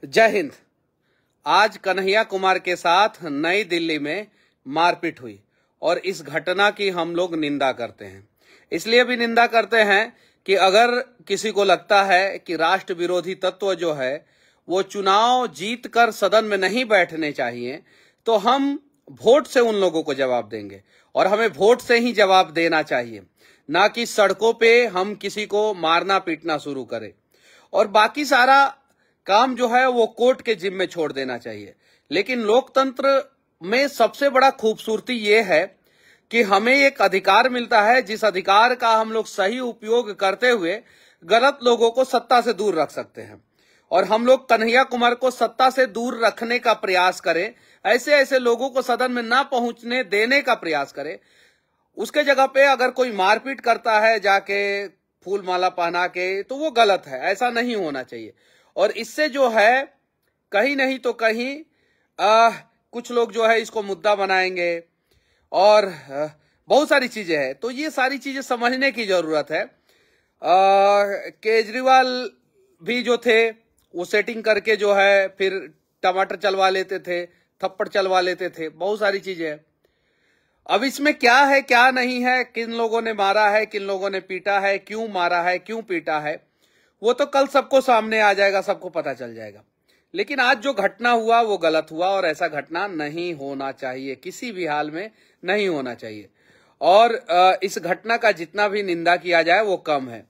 जय हिंद। आज कन्हैया कुमार के साथ नई दिल्ली में मारपीट हुई और इस घटना की हम लोग निंदा करते हैं। इसलिए भी निंदा करते हैं कि अगर किसी को लगता है कि राष्ट्र विरोधी तत्व जो है वो चुनाव जीतकर सदन में नहीं बैठने चाहिए, तो हम वोट से उन लोगों को जवाब देंगे और हमें वोट से ही जवाब देना चाहिए, ना कि सड़कों पे हम किसी को मारना पीटना शुरू करें और बाकी सारा काम जो है वो कोर्ट के जिम्मे छोड़ देना चाहिए। लेकिन लोकतंत्र में सबसे बड़ा खूबसूरती ये है कि हमें एक अधिकार मिलता है, जिस अधिकार का हम लोग सही उपयोग करते हुए गलत लोगों को सत्ता से दूर रख सकते हैं। और हम लोग कन्हैया कुमार को सत्ता से दूर रखने का प्रयास करें, ऐसे ऐसे लोगों को सदन में ना पहुंचने देने का प्रयास करें। उसके जगह पे अगर कोई मारपीट करता है जाके फूल माला पहना के, तो वो गलत है, ऐसा नहीं होना चाहिए। और इससे जो है कहीं नहीं तो कहीं कुछ लोग जो है इसको मुद्दा बनाएंगे और बहुत सारी चीजें हैं। तो ये सारी चीजें समझने की जरूरत है। केजरीवाल भी जो थे वो सेटिंग करके जो है फिर टमाटर चलवा लेते थे, थप्पड़ चलवा लेते थे, बहुत सारी चीजें हैं। अब इसमें क्या है क्या नहीं है, किन लोगों ने मारा है, किन लोगों ने पीटा है, क्यों मारा है, क्यों पीटा है, वो तो कल सबको सामने आ जाएगा, सबको पता चल जाएगा। लेकिन आज जो घटना हुआ वो गलत हुआ और ऐसा घटना नहीं होना चाहिए, किसी भी हाल में नहीं होना चाहिए। और इस घटना का जितना भी निंदा किया जाए वो कम है।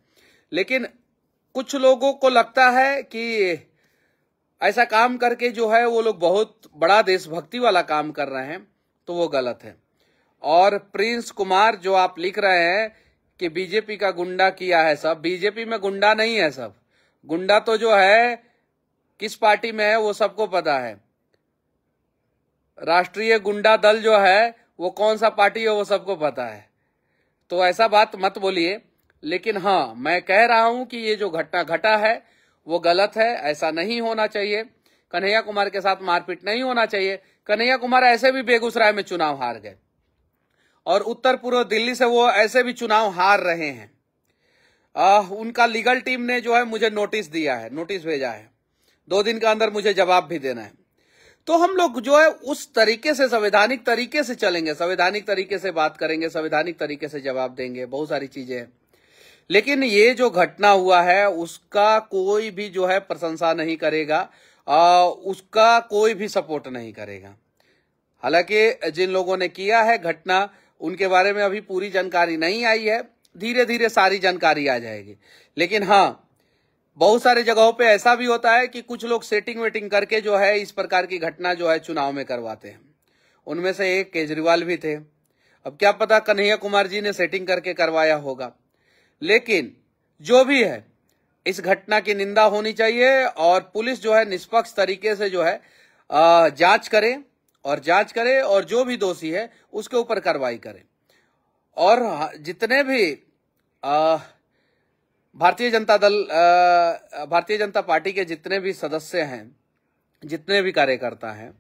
लेकिन कुछ लोगों को लगता है कि ऐसा काम करके जो है वो लोग बहुत बड़ा देशभक्ति वाला काम कर रहे हैं, तो वो गलत है। और प्रिंस कुमार जो आप लिख रहे हैं कि बीजेपी का गुंडा किया है, सब बीजेपी में गुंडा नहीं है। सब गुंडा तो जो है किस पार्टी में है वो सबको पता है। राष्ट्रीय गुंडा दल जो है वो कौन सा पार्टी है वो सबको पता है। तो ऐसा बात मत बोलिए। लेकिन हाँ, मैं कह रहा हूं कि ये जो घटना घटा है वो गलत है, ऐसा नहीं होना चाहिए। कन्हैया कुमार के साथ मारपीट नहीं होना चाहिए। कन्हैया कुमार ऐसे भी बेगूसराय में चुनाव हार गए और उत्तर पूर्व दिल्ली से वो ऐसे भी चुनाव हार रहे हैं। उनका लीगल टीम ने जो है मुझे नोटिस दिया है, नोटिस भेजा है, 2 दिन के अंदर मुझे जवाब भी देना है। तो हम लोग जो है उस तरीके से संवैधानिक तरीके से चलेंगे, संवैधानिक तरीके से बात करेंगे, संवैधानिक तरीके से जवाब देंगे, बहुत सारी चीजें हैं। लेकिन ये जो घटना हुआ है उसका कोई भी जो है प्रशंसा नहीं करेगा, उसका कोई भी सपोर्ट नहीं करेगा। हालांकि जिन लोगों ने किया है घटना, उनके बारे में अभी पूरी जानकारी नहीं आई है, धीरे धीरे सारी जानकारी आ जाएगी। लेकिन हाँ, बहुत सारे जगहों पे ऐसा भी होता है कि कुछ लोग सेटिंग वेटिंग करके जो है इस प्रकार की घटना जो है चुनाव में करवाते हैं। उनमें से एक केजरीवाल भी थे। अब क्या पता कन्हैया कुमार जी ने सेटिंग करके करवाया होगा। लेकिन जो भी है, इस घटना की निंदा होनी चाहिए और पुलिस जो है निष्पक्ष तरीके से जो है जांच करे और जो भी दोषी है उसके ऊपर कार्रवाई करे। और जितने भी भारतीय जनता पार्टी के जितने भी सदस्य हैं, जितने भी कार्यकर्ता हैं,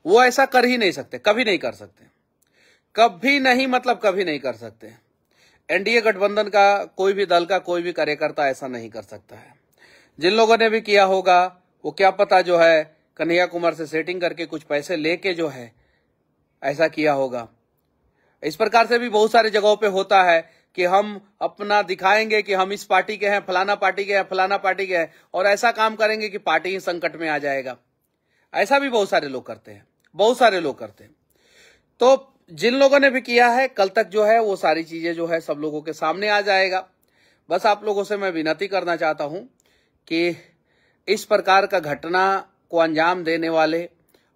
वो ऐसा कर ही नहीं सकते, कभी नहीं कर सकते, कभी नहीं, मतलब कभी नहीं कर सकते। एनडीए गठबंधन का कोई भी दल का कोई भी कार्यकर्ता ऐसा नहीं कर सकता है। जिन लोगों ने भी किया होगा वो क्या पता जो है कन्हैया कुमार से सेटिंग करके कुछ पैसे लेके जो है ऐसा किया होगा। इस प्रकार से भी बहुत सारे जगहों पे होता है कि हम अपना दिखाएंगे कि हम इस पार्टी के हैं, फलाना पार्टी के हैं, फलाना पार्टी के हैं, और ऐसा काम करेंगे कि पार्टी ही संकट में आ जाएगा। ऐसा भी बहुत सारे लोग करते हैं, बहुत सारे लोग करते हैं। तो जिन लोगों ने भी किया है, कल तक जो है वो सारी चीजें जो है सब लोगों के सामने आ जाएगा। बस आप लोगों से मैं विनती करना चाहता हूं कि इस प्रकार का घटना को अंजाम देने वाले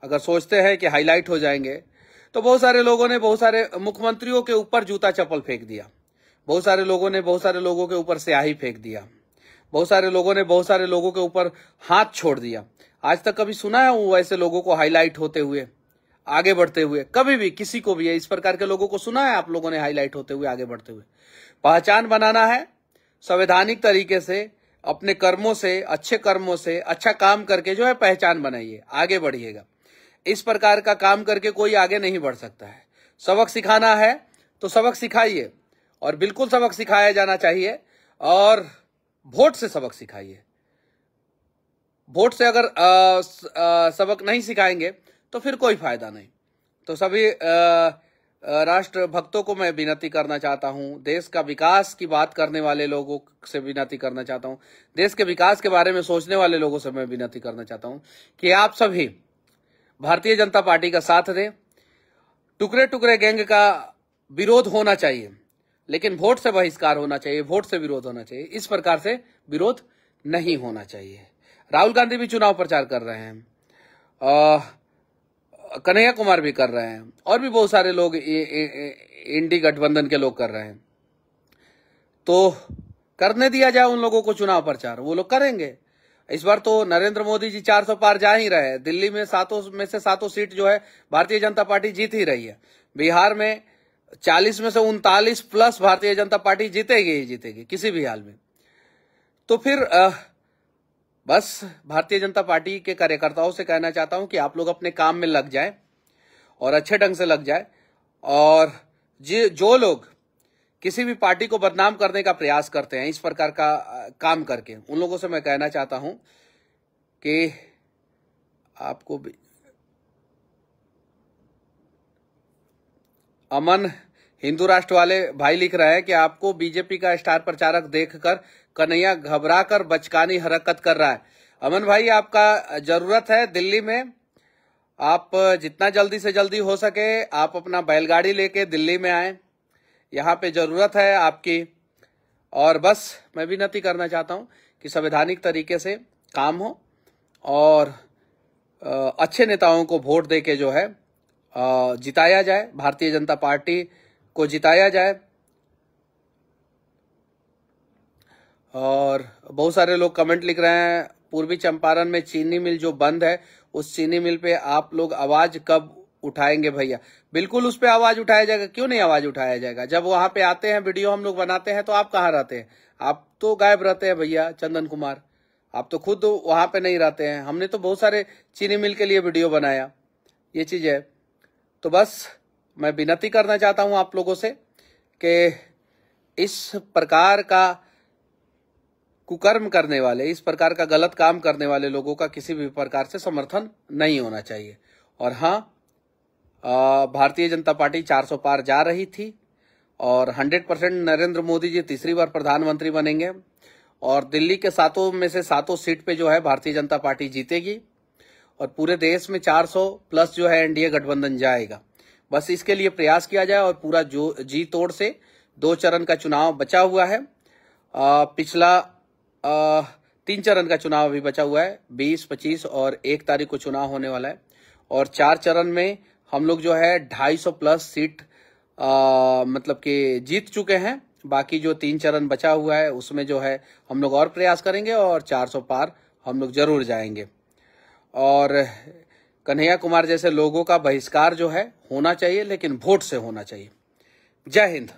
अगर सोचते हैं कि हाईलाइट हो जाएंगे, तो बहुत सारे लोगों ने बहुत सारे मुख्यमंत्रियों के ऊपर जूता चप्पल फेंक दिया, बहुत सारे लोगों ने बहुत सारे लोगों के ऊपर स्याही फेंक दिया, बहुत सारे लोगों ने बहुत सारे लोगों के ऊपर हाथ छोड़ दिया। आज तक कभी सुना है वैसे लोगों को हाईलाइट होते हुए, आगे बढ़ते हुए? कभी भी किसी को भी इस प्रकार के लोगों को सुना है आप लोगों ने हाईलाइट होते हुए, आगे बढ़ते हुए? पहचान बनाना है संवैधानिक तरीके से, अपने कर्मों से, अच्छे कर्मों से, अच्छा काम करके जो है पहचान बनाइए, आगे बढ़िएगा। इस प्रकार का काम करके कोई आगे नहीं बढ़ सकता है। सबक सिखाना है तो सबक सिखाइए, और बिल्कुल सबक सिखाया जाना चाहिए, और वोट से सबक सिखाइए। वोट से अगर सबक नहीं सिखाएंगे तो फिर कोई फायदा नहीं। तो सभी राष्ट्र भक्तों को मैं विनती करना चाहता हूं, देश का विकास की बात करने वाले लोगों से विनती करना चाहता हूं, देश के विकास के बारे में सोचने वाले लोगों से मैं विनती करना चाहता हूं कि आप सभी भारतीय जनता पार्टी का साथ दें। टुकड़े टुकड़े गैंग का विरोध होना चाहिए, लेकिन वोट से बहिष्कार होना चाहिए, वोट से विरोध होना चाहिए। इस प्रकार से विरोध नहीं होना चाहिए। राहुल गांधी भी चुनाव प्रचार कर रहे हैं, कन्हैया कुमार भी कर रहे हैं, और भी बहुत सारे लोग इंडी गठबंधन के लोग कर रहे हैं। तो करने दिया जाए उन लोगों को चुनाव प्रचार, वो लोग करेंगे। इस बार तो नरेंद्र मोदी जी 400 पार जा ही रहे हैं। दिल्ली में 7 सीट जो है भारतीय जनता पार्टी जीत ही रही है। बिहार में 40 में से 39 प्लस भारतीय जनता पार्टी जीतेगी ही जीतेगी किसी भी हाल में। तो फिर बस भारतीय जनता पार्टी के कार्यकर्ताओं से कहना चाहता हूं कि आप लोग अपने काम में लग जाएं और अच्छे ढंग से लग जाएं, और जो लोग किसी भी पार्टी को बदनाम करने का प्रयास करते हैं इस प्रकार का काम करके, उन लोगों से मैं कहना चाहता हूं कि आपको भी अमन हिंदू राष्ट्र वाले भाई लिख रहे हैं कि आपको बीजेपी का स्टार प्रचारक देखकर कन्हैया घबराकर बचकानी हरकत कर रहा है। अमन भाई, आपका जरूरत है दिल्ली में, आप जितना जल्दी से जल्दी हो सके आप अपना बैलगाड़ी लेके दिल्ली में आए, यहाँ पे जरूरत है आपकी। और बस मैं विनती करना चाहता हूँ कि संवैधानिक तरीके से काम हो और अच्छे नेताओं को वोट देके जो है जिताया जाए, भारतीय जनता पार्टी को जिताया जाए। और बहुत सारे लोग कमेंट लिख रहे हैं, पूर्वी चंपारण में चीनी मिल जो बंद है, उस चीनी मिल पे आप लोग आवाज कब उठाएंगे भैया? बिल्कुल उस पे आवाज उठाया जाएगा, क्यों नहीं आवाज उठाया जाएगा। जब वहां पे आते हैं, वीडियो हम लोग बनाते हैं, तो आप कहाँ रहते हैं? आप तो गायब रहते हैं भैया चंदन कुमार, आप तो खुद वहां पे नहीं रहते हैं। हमने तो बहुत सारे चीनी मिल के लिए वीडियो बनाया, ये चीज है। तो बस मैं विनती करना चाहता हूं आप लोगों से कि इस प्रकार का कुकर्म करने वाले, इस प्रकार का गलत काम करने वाले लोगों का किसी भी प्रकार से समर्थन नहीं होना चाहिए। और हाँ, भारतीय जनता पार्टी 400 पार जा रही थी और 100% नरेंद्र मोदी जी तीसरी बार प्रधानमंत्री बनेंगे और दिल्ली के 7 में से 7 सीट पे जो है भारतीय जनता पार्टी जीतेगी और पूरे देश में 400 प्लस जो है एनडीए गठबंधन जाएगा। बस इसके लिए प्रयास किया जाए और पूरा जो जी तोड़ से 2 चरण का चुनाव बचा हुआ है। पिछला 3 चरण का चुनाव अभी बचा हुआ है, 20, 25 और 1 तारीख को चुनाव होने वाला है। और 4 चरण में हम लोग जो है 250 प्लस सीट मतलब कि जीत चुके हैं। बाकी जो 3 चरण बचा हुआ है उसमें जो है हम लोग और प्रयास करेंगे और 400 पार हम लोग जरूर जाएंगे। और कन्हैया कुमार जैसे लोगों का बहिष्कार जो है होना चाहिए, लेकिन वोट से होना चाहिए। जय हिंद।